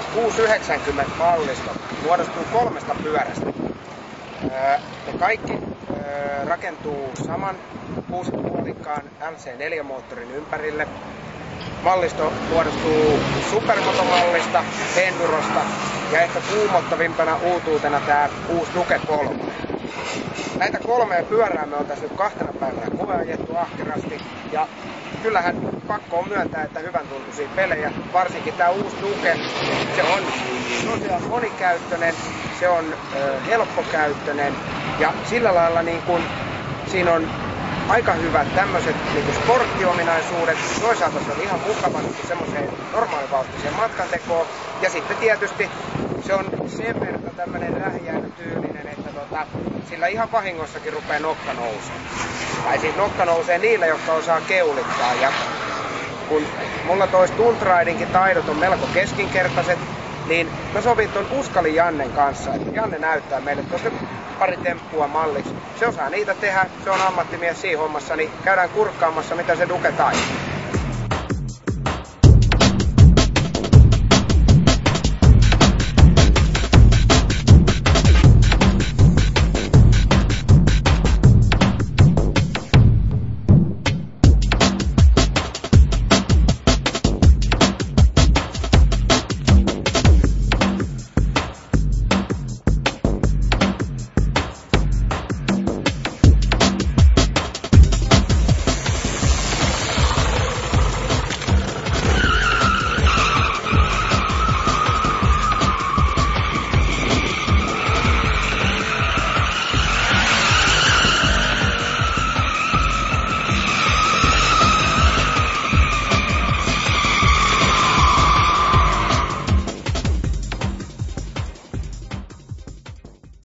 Meidän 690 mallisto muodostuu 3 pyörästä. Ne kaikki rakentuu saman 6,5 MC4-moottorin ympärille. Mallisto muodostuu supermotomallista, endurosta ja ehkä kuumottavimpana uutuutena tää uusi Duke 3. Näitä 3 pyörää me on tässä nyt 2 päivänä koeajettu ahkerasti ja kyllähän pakko on myöntää, että hyvän tuntuisia pelejä, varsinkin tää uusi Duke, se on tosiaan monikäyttöinen, se on helppokäyttöinen ja sillä lailla niin kun, siinä on aika hyvät tämmöiset niin sporttiominaisuudet, toisaalta se on ihan mukava niin semmoiseen normaalivauhtiseen matkantekoon ja sitten tietysti se on sen verran tämmönen rähjäilytyylinen, että sillä ihan vahingossakin rupeaa nokka nousee. Tai siis nokka nousee niillä, jotka osaa keulittaa ja kun mulla toi stuntridinkin taidot on melko keskinkertaiset, niin mä sovin ton Uskalin Jannen kanssa, että Janne näyttää meille tuosta pari temppua malliksi. Se osaa niitä tehdä, se on ammattimies siinä hommassa, niin käydään kurkkaamassa mitä se Duke taittaa.